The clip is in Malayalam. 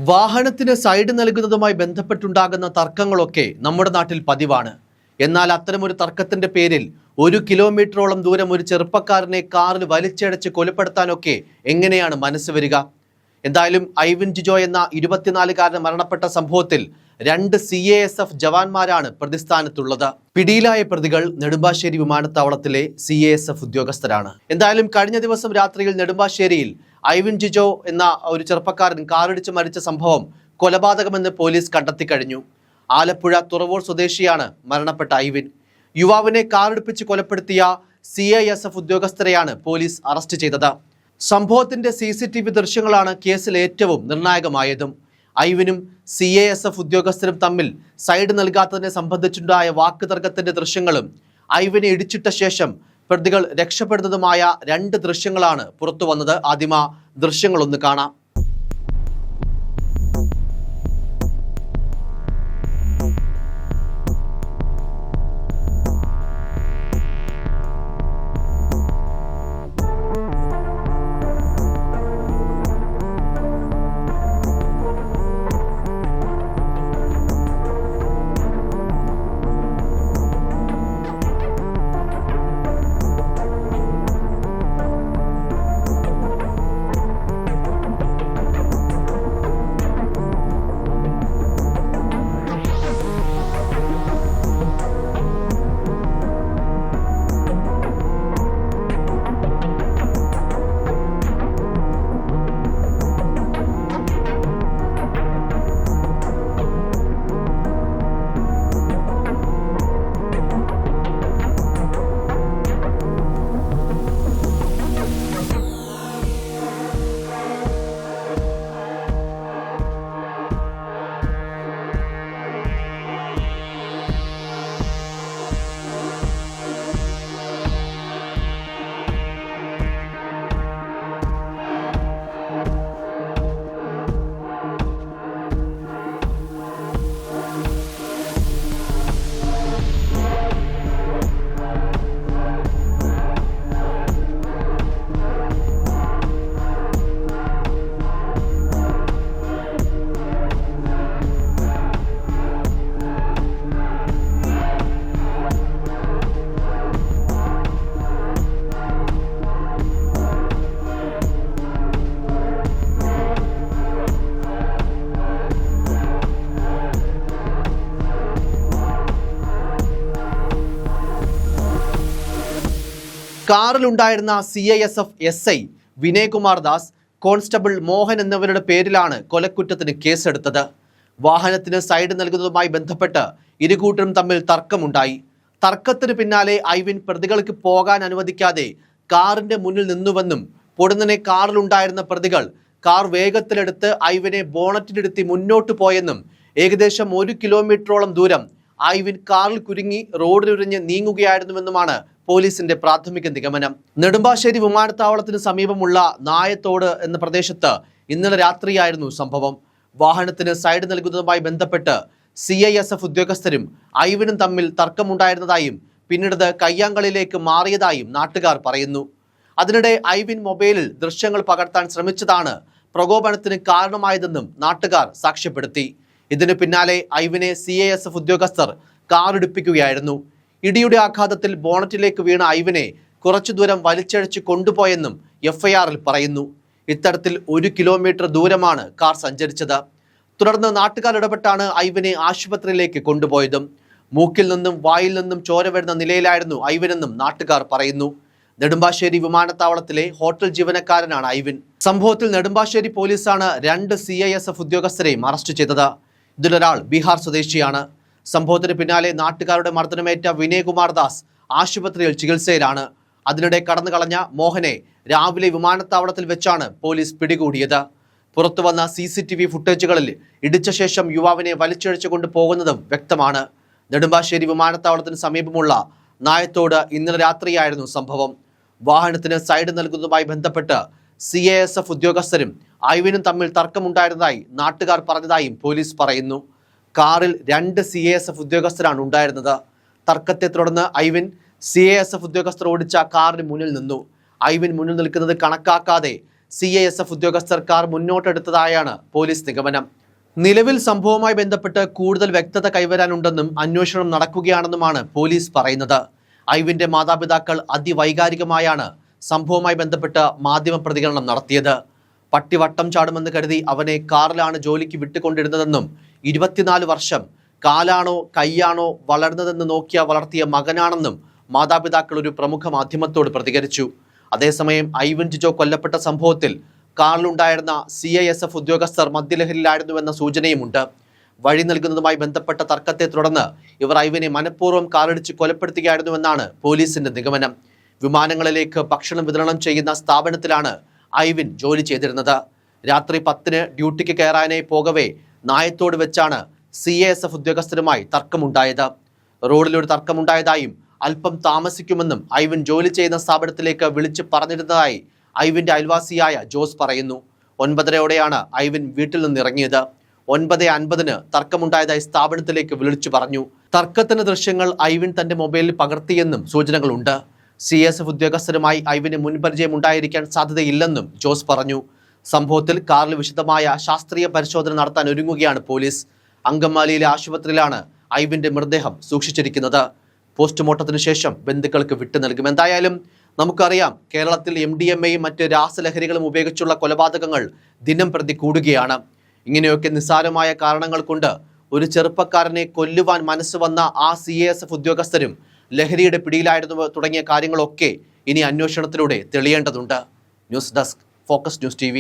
വാഹനത്തിന് സൈഡ് നൽകുന്നതുമായി ബന്ധപ്പെട്ടുണ്ടാകുന്ന തർക്കങ്ങളൊക്കെ നമ്മുടെ നാട്ടിൽ പതിവാണ്. എന്നാൽ അത്തരമൊരു തർക്കത്തിന്റെ പേരിൽ 1 കിലോമീറ്ററോളം ദൂരം ഒരു ചെറുപ്പക്കാരനെ കാറിൽ വലിച്ചടച്ച് കൊലപ്പെടുത്താനൊക്കെ എങ്ങനെയാണ് മനസ്സ് വരിക? എന്തായാലും ഐവിൻ ജിജോ എന്ന 24-കാരൻ മരണപ്പെട്ട സംഭവത്തിൽ 2 CASF ജവാന്മാരാണ് പ്രതിസ്ഥാനത്തുള്ളത്. പിടിയിലായ പ്രതികൾ നെടുമ്പാശ്ശേരി വിമാനത്താവളത്തിലെ CASF ഉദ്യോഗസ്ഥരാണ്. എന്തായാലും കഴിഞ്ഞ ദിവസം രാത്രിയിൽ നെടുമ്പാശ്ശേരിയിൽ ഐവിൻ ജിജോ എന്ന ഒരു ചെറുപ്പക്കാരൻ കാറിടിച്ച് മരിച്ച സംഭവം കൊലപാതകമെന്ന് പോലീസ് കണ്ടെത്തി കഴിഞ്ഞു. ആലപ്പുഴ തുറവൂർ സ്വദേശിയാണ് മരണപ്പെട്ട ഐവിൻ. യുവാവിനെ കാറിടിപ്പിച്ച് കൊലപ്പെടുത്തിയ CASF ഉദ്യോഗസ്ഥരെയാണ് പോലീസ് അറസ്റ്റ് ചെയ്തത്. സംഭവത്തിന്റെ CCTV ദൃശ്യങ്ങളാണ് കേസിൽ ഏറ്റവും നിർണായകമായതും. ഐവിനും CASF ഉദ്യോഗസ്ഥരും തമ്മിൽ സൈഡ് നൽകാത്തതിനെ സംബന്ധിച്ചുണ്ടായ വാക്കുതർക്കത്തിന്റെ ദൃശ്യങ്ങളും ഐവിനെ ഇടിച്ചിട്ട ശേഷം പ്രതികൾ രക്ഷപ്പെടുന്നതുമായ 2 ദൃശ്യങ്ങളാണ് പുറത്തു വന്നത്. ആദ്യം ആ ദൃശ്യങ്ങളൊന്ന് കാണാം. കാറിലുണ്ടായിരുന്ന CASF SI Vinayakumar Das, constable Mohan എന്നിവരുടെ പേരിലാണ് കൊലക്കുറ്റത്തിന് കേസെടുത്തത്. വാഹനത്തിന് സൈഡ് നൽകുന്നതുമായി ബന്ധപ്പെട്ട് ഇരുകൂട്ടരും തമ്മിൽ തർക്കമുണ്ടായി. തർക്കത്തിന് പിന്നാലെ ഐവിൻ പ്രതികൾക്ക് പോകാൻ അനുവദിക്കാതെ കാറിന്റെ മുന്നിൽ നിന്നുവെന്നും പൊടുന്നനെ കാറിലുണ്ടായിരുന്ന പ്രതികൾ കാർ വേഗത്തിലെടുത്ത് ഐവിനെ ബോണറ്റിലിരുത്തി മുന്നോട്ട് പോയെന്നും ഏകദേശം 1 കിലോമീറ്ററോളം ദൂരം ഐവിൻ കാറിൽ കുരുങ്ങി റോഡിലുരിഞ്ഞ് നീങ്ങുകയായിരുന്നുവെന്നുമാണ് പോലീസിന്റെ പ്രാഥമിക നിഗമനം. നെടുമ്പാശ്ശേരി വിമാനത്താവളത്തിന് സമീപമുള്ള നായത്തോട് എന്ന പ്രദേശത്ത് ഇന്നലെ രാത്രിയായിരുന്നു സംഭവം. വാഹനത്തിന് സൈഡ് നൽകുന്നതുമായി ബന്ധപ്പെട്ട് CASF ഉദ്യോഗസ്ഥരും ഐവിനും തമ്മിൽ തർക്കമുണ്ടായിരുന്നതായും പിന്നീട് കയ്യാങ്കളിയിലേക്ക് മാറിയതായും നാട്ടുകാർ പറയുന്നു. അതിനിടെ ഐവിൻ മൊബൈലിൽ ദൃശ്യങ്ങൾ പകർത്താൻ ശ്രമിച്ചതാണ് പ്രകോപനത്തിന് കാരണമായതെന്നും നാട്ടുകാർ സാക്ഷ്യപ്പെടുത്തി. ഇതിനു പിന്നാലെ ഐവിനെ CASF ഉദ്യോഗസ്ഥർ കാറിടിപ്പിക്കുകയായിരുന്നു. ഇടിയുടെ ആഘാതത്തിൽ ബോണറ്റിലേക്ക് വീണ ഐവിനെ കുറച്ചു ദൂരം വലിച്ചഴച്ച് കൊണ്ടുപോയെന്നും FIR-ൽ പറയുന്നു. ഇത്തരത്തിൽ 1 കിലോമീറ്റർ ദൂരമാണ് കാർ സഞ്ചരിച്ചത്. തുടർന്ന് നാട്ടുകാർ ഇടപെട്ടാണ് ഐവിനെ ആശുപത്രിയിലേക്ക് കൊണ്ടുപോയതും. മൂക്കിൽ നിന്നും വായിൽ നിന്നും ചോര വരുന്ന നിലയിലായിരുന്നു ഐവിനെന്നും നാട്ടുകാർ പറയുന്നു. നെടുമ്പാശ്ശേരി വിമാനത്താവളത്തിലെ ഹോട്ടൽ ജീവനക്കാരനാണ് ഐവിൻ. സംഭവത്തിൽ നെടുമ്പാശ്ശേരി പോലീസാണ് 2 CASF ഉദ്യോഗസ്ഥരെയും അറസ്റ്റ് ചെയ്തത്. ഇതിലൊരാൾ ബീഹാർ സ്വദേശിയാണ്. സംഭവത്തിന് പിന്നാലെ നാട്ടുകാരുടെ മർദ്ദനമേറ്റ വിനയകുമാർ ദാസ് ആശുപത്രിയിൽ ചികിത്സയിലാണ്. അതിനിടെ കടന്നുകളഞ്ഞ മോഹനെ രാവിലെ വിമാനത്താവളത്തിൽ വെച്ചാണ് പോലീസ് പിടികൂടിയത്. പുറത്തുവന്ന CCTV ഫുട്ടേജുകളിൽ ഇടിച്ച ശേഷം യുവാവിനെ വലിച്ചിഴച്ചു കൊണ്ട് പോകുന്നതും വ്യക്തമാണ്. നെടുമ്പാശ്ശേരി വിമാനത്താവളത്തിന് സമീപമുള്ള നായത്തോട് ഇന്നലെ രാത്രിയായിരുന്നു സംഭവം. വാഹനത്തിന് സൈഡ് നൽകുന്നതുമായി ബന്ധപ്പെട്ട് CASF ഉദ്യോഗസ്ഥരും ഐവിനും തമ്മിൽ തർക്കമുണ്ടായിരുന്നതായി നാട്ടുകാർ പറഞ്ഞതായും പോലീസ് പറയുന്നു. കാറിൽ 2 CASF ഉദ്യോഗസ്ഥരാണ് ഉണ്ടായിരുന്നത്. തർക്കത്തെ തുടർന്ന് ഐവിൻ CASF ഉദ്യോഗസ്ഥർ ഓടിച്ച കാറിന് മുന്നിൽ നിന്നു. ഐവിൻ മുന്നിൽ നിൽക്കുന്നത് കണക്കാക്കാതെ CISF ഉദ്യോഗസ്ഥർ കാർ മുന്നോട്ടെടുത്തതായാണ് പോലീസ് നിഗമനം. നിലവിൽ സംഭവവുമായി ബന്ധപ്പെട്ട് കൂടുതൽ വ്യക്തത കൈവരാനുണ്ടെന്നും അന്വേഷണം നടക്കുകയാണെന്നുമാണ് പോലീസ് പറയുന്നത്. ഐവിന്റെ മാതാപിതാക്കൾ അതിവൈകാരികമായാണ് സംഭവവുമായി ബന്ധപ്പെട്ട് മാധ്യമ പ്രതികരണം നടത്തിയത്. പട്ടി വട്ടം ചാടുമെന്ന് കരുതി അവനെ കാറിലാണ് ജോലിക്ക് വിട്ടുകൊണ്ടിരുന്നതെന്നും 24 വർഷം കാലാണോ കൈയാണോ വളർന്നതെന്ന് നോക്കിയ വളർത്തിയ മകനാണെന്നും മാതാപിതാക്കൾ ഒരു പ്രമുഖ മാധ്യമത്തോട് പ്രതികരിച്ചു. അതേസമയം ഐവൻ ജിജോ കൊല്ലപ്പെട്ട സംഭവത്തിൽ കാറിലുണ്ടായിരുന്ന CISF ഉദ്യോഗസ്ഥർ മദ്യലഹരിയിലായിരുന്നുവെന്ന സൂചനയുമുണ്ട്. വഴി നൽകുന്നതുമായി ബന്ധപ്പെട്ട തർക്കത്തെ തുടർന്ന് ഇവർ ഐവനെ മനഃപൂർവ്വം കാറിടിച്ച് കൊലപ്പെടുത്തുകയായിരുന്നുവെന്നാണ് പോലീസിന്റെ നിഗമനം. വിമാനങ്ങളിലേക്ക് ഭക്ഷണം വിതരണം ചെയ്യുന്ന സ്ഥാപനത്തിലാണ് ഐവിൻ ജോലി ചെയ്തിരുന്നത്. രാത്രി 10-ന് ഡ്യൂട്ടിക്ക് കയറാനായി പോകവേ നായത്തോട് വെച്ചാണ് CISF ഉദ്യോഗസ്ഥരുമായി തർക്കമുണ്ടായത്. റോഡിലൊരു തർക്കമുണ്ടായതായും അല്പം താമസിക്കുമെന്നും ഐവിൻ ജോലി ചെയ്യുന്ന സ്ഥാപനത്തിലേക്ക് വിളിച്ചു പറഞ്ഞിരുന്നതായി ഐവിന്റെ അയൽവാസിയായ ജോസ് പറയുന്നു. 9:30-ഓടെയാണ് ഐവിൻ വീട്ടിൽ നിന്ന് ഇറങ്ങിയത്. 9:50-ന് തർക്കമുണ്ടായതായി സ്ഥാപനത്തിലേക്ക് വിളിച്ചു പറഞ്ഞു. തർക്കത്തിന്റെ ദൃശ്യങ്ങൾ ഐവിൻ തന്റെ മൊബൈലിൽ പകർത്തിയെന്നും സൂചനകളുണ്ട്. CISF ഉദ്യോഗസ്ഥരുമായി ഐവിന് മുൻപരിചയം ഉണ്ടായിരിക്കാൻ സാധ്യതയില്ലെന്നും ജോസ് പറഞ്ഞു. സംഭവത്തിൽ കാറിൽ വിശദമായ ശാസ്ത്രീയ പരിശോധന നടത്താൻ ഒരുങ്ങുകയാണ് പോലീസ്. അങ്കമാലിയിലെ ആശുപത്രിയിലാണ് ഐവിന്റെ മൃതദേഹം സൂക്ഷിച്ചിരിക്കുന്നത്. പോസ്റ്റ്മോർട്ടത്തിന് ശേഷം ബന്ധുക്കൾക്ക് വിട്ടു നൽകും. എന്തായാലും നമുക്കറിയാം, കേരളത്തിൽ MDMAയും മറ്റ് രാസലഹരികളും ഉപയോഗിച്ചുള്ള കൊലപാതകങ്ങൾ ദിനം പ്രതി കൂടുകയാണ്. ഇങ്ങനെയൊക്കെ നിസ്സാരമായ കാരണങ്ങൾ കൊണ്ട് ഒരു ചെറുപ്പക്കാരനെ കൊല്ലുവാൻ മനസ്സ് വന്ന ആ CISF ഉദ്യോഗസ്ഥരും ലഹരിയുടെ പിടിയിലായിരുന്നു തുടങ്ങിയ കാര്യങ്ങളൊക്കെ ഇനി അന്വേഷണത്തിലൂടെ തെളിയേണ്ടതുണ്ട്. News desk, focus news TV.